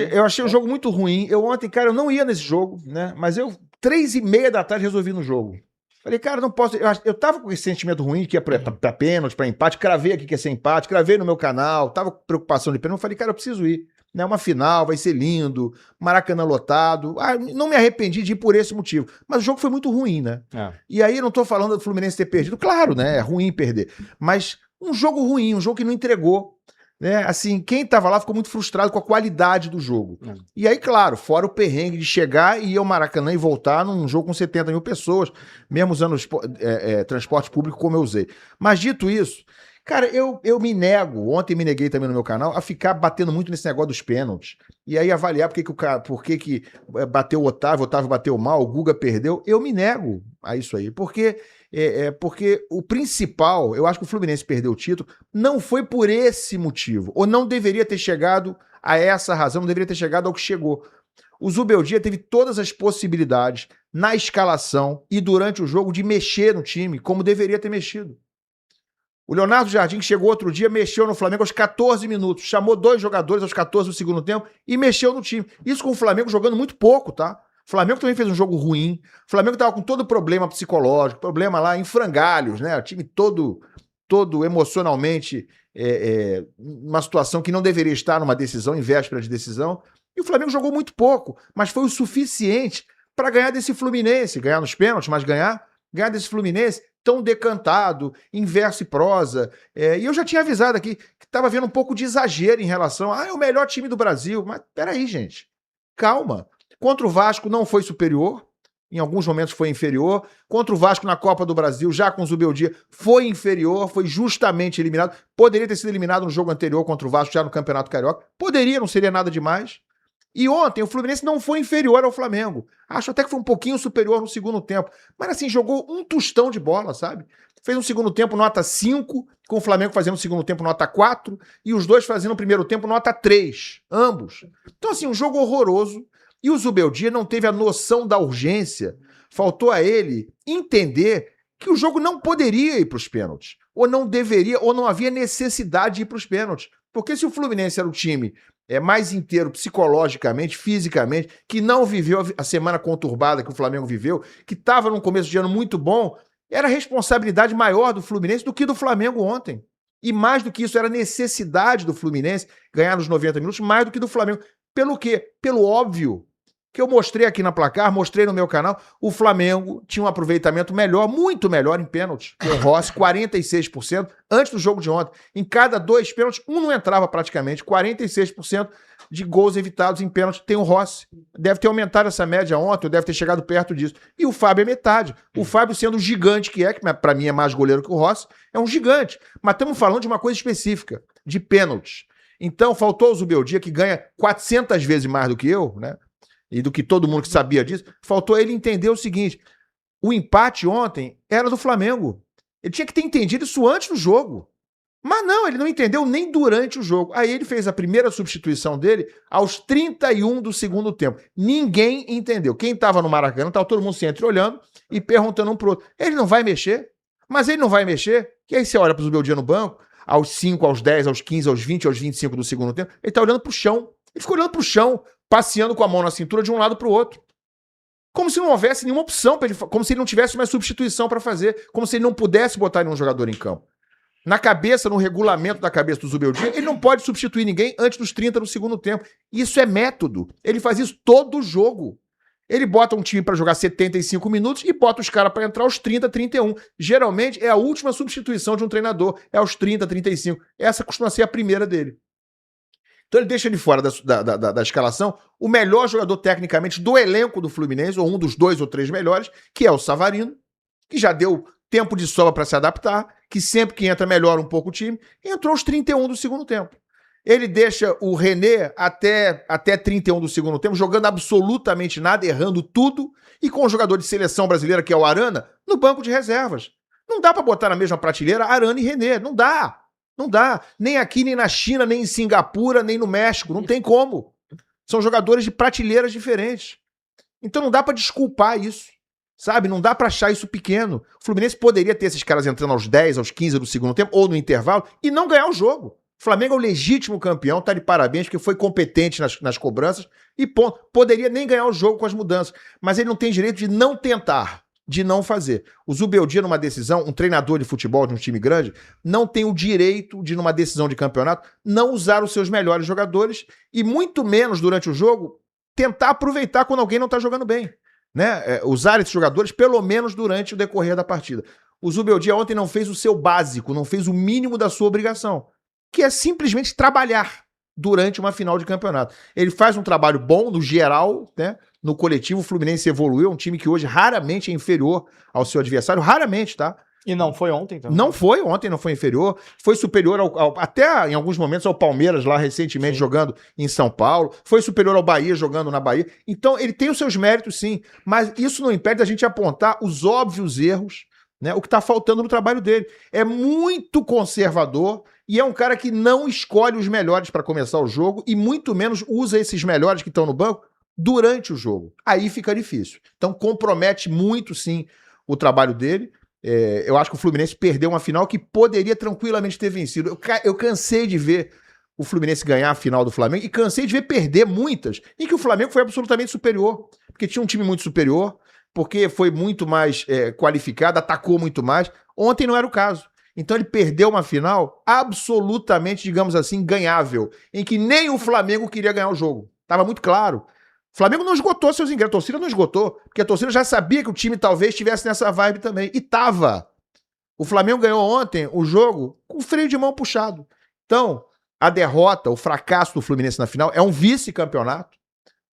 Eu achei o jogo muito ruim. Eu ontem, cara, eu não ia nesse jogo, né? Mas eu, 3h30 da tarde, resolvi no jogo. Falei, cara, não posso. Eu tava com esse sentimento ruim que ia pra pênalti, pra empate. Cravei aqui que ia ser empate, cravei no meu canal. Tava com preocupação de pênalti. Falei, cara, eu preciso ir. Né? Uma final, vai ser lindo. Maracanã lotado. Não me arrependi de ir por esse motivo. Mas o jogo foi muito ruim, né? E aí eu não tô falando do Fluminense ter perdido. Claro, né? É ruim perder. Mas um jogo ruim, um jogo que não entregou. Né? Assim, quem tava lá ficou muito frustrado com a qualidade do jogo. E aí, claro, fora o perrengue de chegar e ir ao Maracanã e voltar num jogo com 70 mil pessoas, mesmo usando transporte público como eu usei. Mas dito isso, cara, eu me nego, ontem me neguei também no meu canal, a ficar batendo muito nesse negócio dos pênaltis. E aí avaliar por que bateu o Otávio bateu mal, o Guga perdeu. Eu me nego a isso aí, porque o principal, eu acho que o Fluminense perdeu o título, não foi por esse motivo, ou não deveria ter chegado a essa razão, não deveria ter chegado ao que chegou. O Zubeldia teve todas as possibilidades na escalação e durante o jogo de mexer no time, como deveria ter mexido. O Leonardo Jardim, que chegou outro dia, mexeu no Flamengo aos 14 minutos, chamou 2 jogadores aos 14 do segundo tempo e mexeu no time. Isso com o Flamengo jogando muito pouco, tá? O Flamengo também fez um jojogo ruim. O Flamengo estava com todo problema psicológico, problema lá em frangalhos, né? O time todo emocionalmente numa situação que não deveria estar numa decisão, em véspera de decisão. E o Flamengo jogou muito pouco, mas foi o suficiente para ganhar desse Fluminense, ganhar nos pênaltis, mas ganhar desse Fluminense tão decantado, em verso e prosa. E eu já tinha avisado aqui que estava vendo um pouco de exagero em relação é o melhor time do Brasil. Mas peraí, gente. Calma. Contra o Vasco não foi superior, em alguns momentos foi inferior. Contra o Vasco na Copa do Brasil, já com o Zubeldia, foi inferior, foi justamente eliminado. Poderia ter sido eliminado no jogo anterior contra o Vasco, já no Campeonato Carioca. Poderia, não seria nada demais. E ontem o Fluminense não foi inferior ao Flamengo. Acho até que foi um pouquinho superior no segundo tempo. Mas assim, jogou um tostão de bola, sabe? Fez um segundo tempo nota 5, com o Flamengo fazendo um segundo tempo nota 4, e os dois fazendo o primeiro tempo nota 3, ambos. Então assim, um jogo horroroso. E o Zubeldia não teve a noção da urgência. Faltou a ele entender que o jogo não poderia ir para os pênaltis. Ou não deveria, ou não havia necessidade de ir para os pênaltis. Porque se o Fluminense era o time mais inteiro psicologicamente, fisicamente, que não viveu a semana conturbada que o Flamengo viveu, que estava num começo de ano muito bom, era responsabilidade maior do Fluminense do que do Flamengo ontem. E mais do que isso, era necessidade do Fluminense ganhar nos 90 minutos, mais do que do Flamengo. Pelo quê? Pelo óbvio. Que eu mostrei aqui na Placar, mostrei no meu canal, o Flamengo tinha um aproveitamento melhor, muito melhor em pênaltis. O Rossi, 46%, antes do jogo de ontem. Em cada 2 pênaltis, um não entrava praticamente. 46% de gols evitados em pênalti tem o Rossi. Deve ter aumentado essa média ontem, ou deve ter chegado perto disso. E o Fábio é metade. O Fábio, sendo o gigante que pra mim é mais goleiro que o Rossi, é um gigante. Mas estamos falando de uma coisa específica, de pênaltis. Então, faltou o Zubeldia, que ganha 400 vezes mais do que eu, né? E do que todo mundo que sabia disso, faltou ele entender o seguinte: o empate ontem era do Flamengo. Ele tinha que ter entendido isso antes do jogo. Mas não, ele não entendeu nem durante o jogo. Aí ele fez a primeira substituição dele aos 31 do segundo tempo. Ninguém entendeu. Quem estava no Maracanã, estava todo mundo se olhando e perguntando um pro outro. Ele não vai mexer? Mas ele não vai mexer? E aí você olha para o Zubeldia no banco, aos 5, aos 10, aos 15, aos 20, aos 25 do segundo tempo, ele está olhando para o chão. Ele ficou olhando para o chão, passeando com a mão na cintura de um lado para o outro. Como se não houvesse nenhuma opção para ele, como se ele não tivesse mais substituição para fazer, como se ele não pudesse botar nenhum jogador em campo. Na cabeça, no regulamento da cabeça do Zubeldia, ele não pode substituir ninguém antes dos 30 do segundo tempo. Isso é método. Ele faz isso todo jogo. Ele bota um time para jogar 75 minutos e bota os caras para entrar aos 30, 31. Geralmente é a última substituição de um treinador, é aos 30, 35. Essa costuma ser a primeira dele. Então ele deixa de fora da escalação o melhor jogador tecnicamente do elenco do Fluminense, ou um dos 2 ou 3 melhores, que é o Savarino, que já deu tempo de sobra para se adaptar, que sempre que entra melhora um pouco o time, entrou aos 31 do segundo tempo. Ele deixa o René até 31 do segundo tempo, jogando absolutamente nada, errando tudo, e com o jogador de seleção brasileira, que é o Arana, no banco de reservas. Não dá para botar na mesma prateleira Arana e René, não dá. Não dá. Nem aqui, nem na China, nem em Singapura, nem no México. Não tem como. São jogadores de prateleiras diferentes. Então não dá pra desculpar isso. Sabe? Não dá pra achar isso pequeno. O Fluminense poderia ter esses caras entrando aos 10, aos 15 do segundo tempo, ou no intervalo, e não ganhar o jogo. O Flamengo é o legítimo campeão, tá de parabéns, porque foi competente nas cobranças e ponto. Poderia nem ganhar o jogo com as mudanças, mas ele não tem direito de não tentar, de não fazer. O Zubeldia, numa decisão, um treinador de futebol de um time grande, não tem o direito de, numa decisão de campeonato, não usar os seus melhores jogadores e muito menos durante o jogo tentar aproveitar quando alguém não tá jogando bem, né? Usar esses jogadores pelo menos durante o decorrer da partida. O Zubeldia ontem não fez o seu básico, não fez o mínimo da sua obrigação, que é simplesmente trabalhar durante uma final de campeonato. Ele faz um trabalho bom no geral, né? No coletivo, o Fluminense evoluiu, é um time que hoje raramente é inferior ao seu adversário, raramente, tá? E não foi ontem também. Não foi, ontem não foi inferior, foi superior até em alguns momentos ao Palmeiras lá recentemente jogando em São Paulo, foi superior ao Bahia jogando na Bahia. Então ele tem os seus méritos sim, mas isso não impede a gente apontar os óbvios erros, né? O que está faltando no trabalho dele. É muito conservador e é um cara que não escolhe os melhores para começar o jogo e muito menos usa esses melhores que estão no banco durante o jogo. Aí fica difícil. Então compromete muito sim o trabalho dele. Eu acho que o Fluminense perdeu uma final que poderia tranquilamente ter vencido. Eu cansei de ver o Fluminense ganhar a final do Flamengo e cansei de ver perder muitas em que o Flamengo foi absolutamente superior, porque tinha um time muito superior, porque foi muito mais qualificado, atacou muito mais. Ontem não era o caso. Então ele perdeu uma final absolutamente, digamos assim, ganhável, em que nem o Flamengo queria ganhar o jogo. Estava muito claro. O Flamengo não esgotou seus ingressos, a torcida não esgotou, porque a torcida já sabia que o time talvez estivesse nessa vibe também. E tava. O Flamengo ganhou ontem o jogo com o freio de mão puxado. Então, a derrota, o fracasso do Fluminense na final é um vice-campeonato.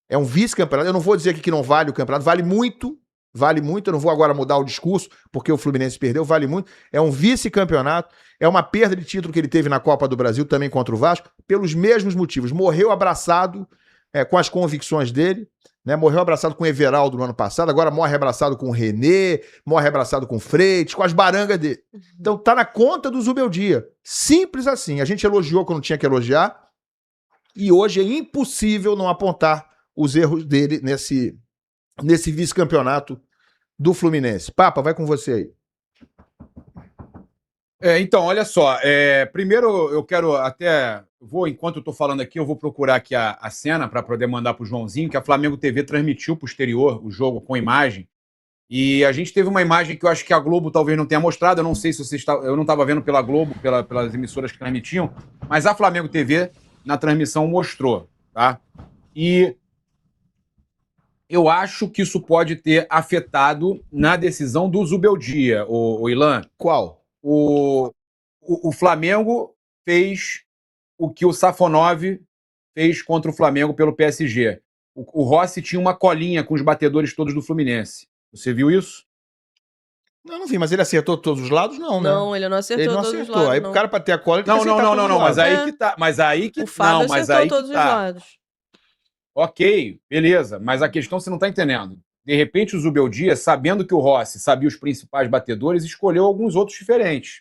É um vice-campeonato. Eu não vou dizer aqui que não vale o campeonato, vale muito. Vale muito, eu não vou agora mudar o discurso, porque o Fluminense perdeu, vale muito. É um vice-campeonato, é uma perda de título que ele teve na Copa do Brasil, também contra o Vasco, pelos mesmos motivos. Morreu abraçado com as convicções dele, né? Morreu abraçado com o Everaldo no ano passado, agora morre abraçado com o René, morre abraçado com o Freitas, com as barangas dele. Então tá na conta do Zubeldia. Simples assim. A gente elogiou quando tinha que elogiar, e hoje é impossível não apontar os erros dele nesse vice-campeonato do Fluminense. Papa, vai com você aí. Então, olha só. Primeiro, eu quero até... enquanto eu estou falando aqui, eu vou procurar aqui a cena para poder mandar para o Joãozinho, que a Flamengo TV transmitiu para o exterior o jogo com imagem. E a gente teve uma imagem que eu acho que a Globo talvez não tenha mostrado. Eu não sei se você está... Eu não estava vendo pela Globo, pelas emissoras que transmitiam, mas a Flamengo TV, na transmissão, mostrou, tá? E eu acho que isso pode ter afetado na decisão do Zubeldia, o Ilan. Qual? O Flamengo fez o que o Safonov fez contra o Flamengo pelo PSG. O Rossi tinha uma colinha com os batedores todos do Fluminense. Você viu isso? Não vi, mas ele acertou todos os lados? Não, né? Não, ele não acertou todos os lados. Aí o cara pra ter a cola, ele não, mas aí que tá. Mas aí que o Fábio não, mas acertou aí todos que tá. os lados. Ok, beleza, mas a questão você não está entendendo. De repente o Zubeldia, sabendo que o Rossi sabia os principais batedores, escolheu alguns outros diferentes,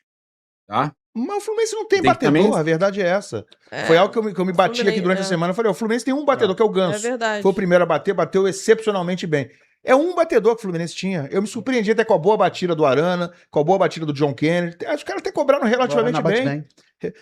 tá? Mas o Fluminense não tem batedor, também... a verdade é essa. Foi algo que eu me bati aqui durante a semana. Eu falei, o Fluminense tem um batedor, que é o Ganso. É verdade. Foi o primeiro a bater, bateu excepcionalmente bem. É um batedor que o Fluminense tinha. Eu me surpreendi até com a boa batida do Arana, com a boa batida do John Kennedy. Os caras até cobraram relativamente bem.